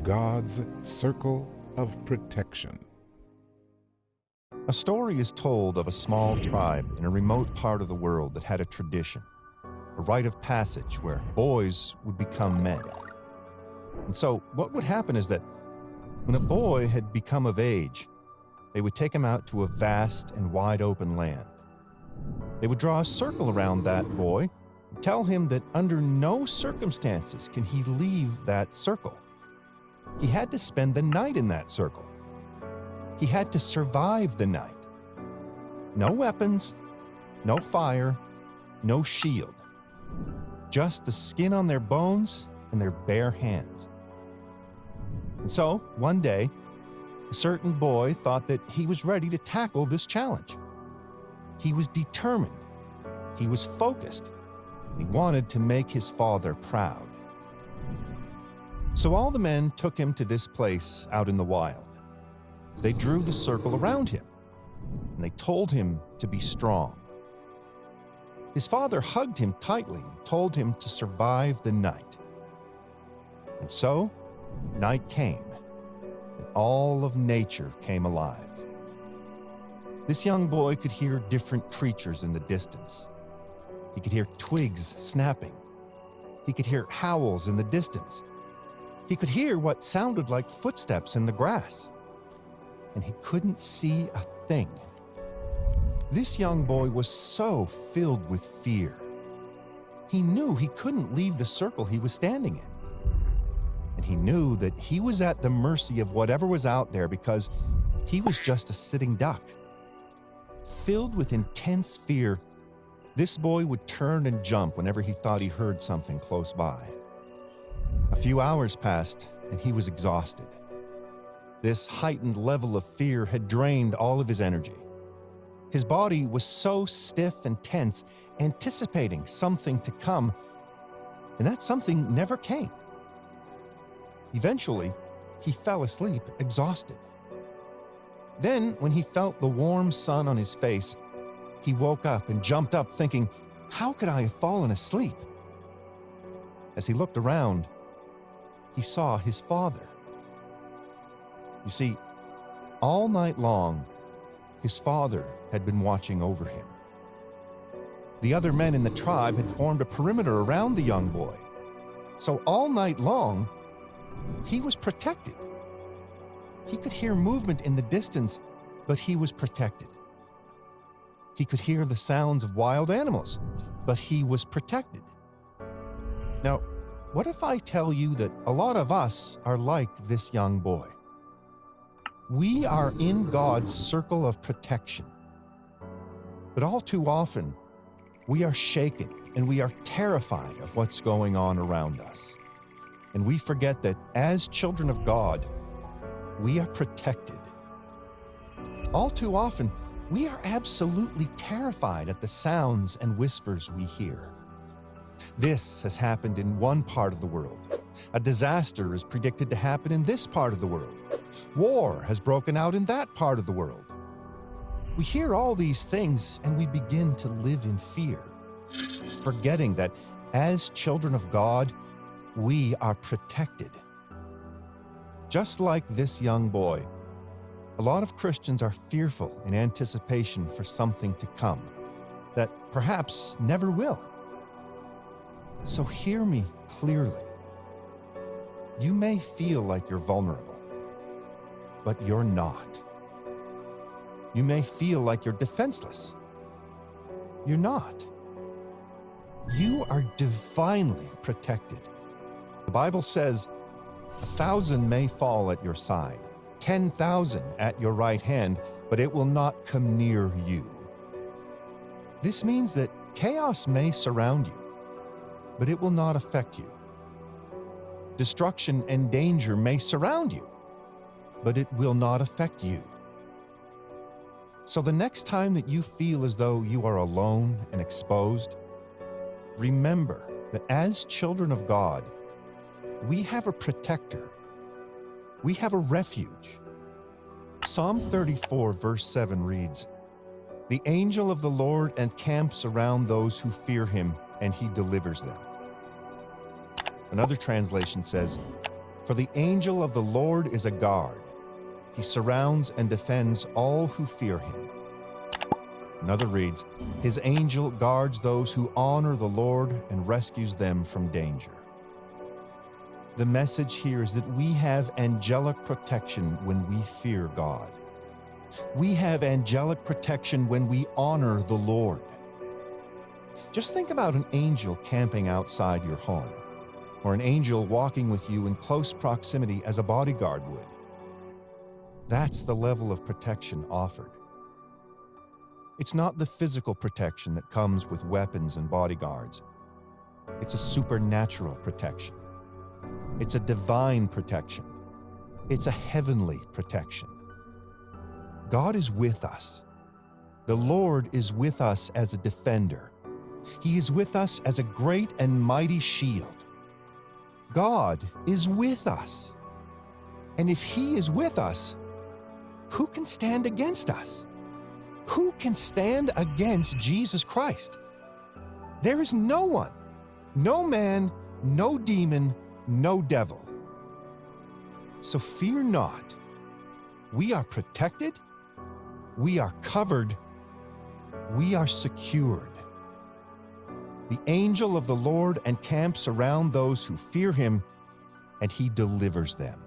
God's circle of protection. A story is told of a small tribe in a remote part of the world that had a tradition, a rite of passage where boys would become men. And so what would happen is that when a boy had become of age, they would take him out to a vast and wide open land. They would draw a circle around that boy and tell him that under no circumstances can he leave that circle. He had to spend the night in that circle. He had to survive the night. No weapons, no fire, no shield. Just the skin on their bones and their bare hands. And so, one day, a certain boy thought that he was ready to tackle this challenge. He was determined. He was focused. He wanted to make his father proud. So all the men took him to this place out in the wild. They drew the circle around him, and they told him to be strong. His father hugged him tightly and told him to survive the night. And so, night came, and all of nature came alive. This young boy could hear different creatures in the distance. He could hear twigs snapping. He could hear howls in the distance. He could hear what sounded like footsteps in the grass. And he couldn't see a thing. This young boy was so filled with fear. He knew he couldn't leave the circle he was standing in. And he knew that he was at the mercy of whatever was out there because he was just a sitting duck. Filled with intense fear, this boy would turn and jump whenever he thought he heard something close by. A few hours passed, and he was exhausted. This heightened level of fear had drained all of his energy. His body was so stiff and tense, anticipating something to come, and that something never came. Eventually, he fell asleep exhausted. Then, when he felt the warm sun on his face, he woke up and jumped up thinking, "How could I have fallen asleep?" As he looked around, he saw his father. You see, all night long, his father had been watching over him. The other men in the tribe had formed a perimeter around the young boy. So all night long, he was protected. He could hear movement in the distance, but he was protected. He could hear the sounds of wild animals, but he was protected. Now, what if I tell you that a lot of us are like this young boy? We are in God's circle of protection. But all too often, we are shaken and we are terrified of what's going on around us. And we forget that as children of God, we are protected. All too often, we are absolutely terrified at the sounds and whispers we hear. This has happened in one part of the world. A disaster is predicted to happen in this part of the world. War has broken out in that part of the world. We hear all these things and we begin to live in fear, forgetting that as children of God, we are protected. Just like this young boy, a lot of Christians are fearful in anticipation for something to come that perhaps never will. So hear me clearly. You may feel like you're vulnerable, but you're not. You may feel like you're defenseless. You're not. You are divinely protected. The Bible says, 1,000 may fall at your side, 10,000 at your right hand, but it will not come near you. This means that chaos may surround you, but it will not affect you. Destruction and danger may surround you, but it will not affect you. So the next time that you feel as though you are alone and exposed, remember that as children of God, we have a protector. We have a refuge. Psalm 34, verse 7 reads, "The angel of the Lord encamps around those who fear him, and he delivers them." Another translation says, For the angel of the Lord is a guard. He surrounds and defends all who fear him. Another reads, His angel guards those who honor the Lord and rescues them from danger. The message here is that we have angelic protection when we fear God. We have angelic protection when we honor the Lord. Just think about an angel camping outside your home, or an angel walking with you in close proximity as a bodyguard would. That's the level of protection offered. It's not the physical protection that comes with weapons and bodyguards. It's a supernatural protection. It's a divine protection. It's a heavenly protection. God is with us. The Lord is with us as a defender. He is with us as a great and mighty shield. God is with us. And if He is with us, who can stand against us? Who can stand against Jesus Christ? There is no one, no man, no demon, no devil. So fear not. We are protected. We are covered. We are secured. The angel of the Lord encamps around those who fear Him, and He delivers them.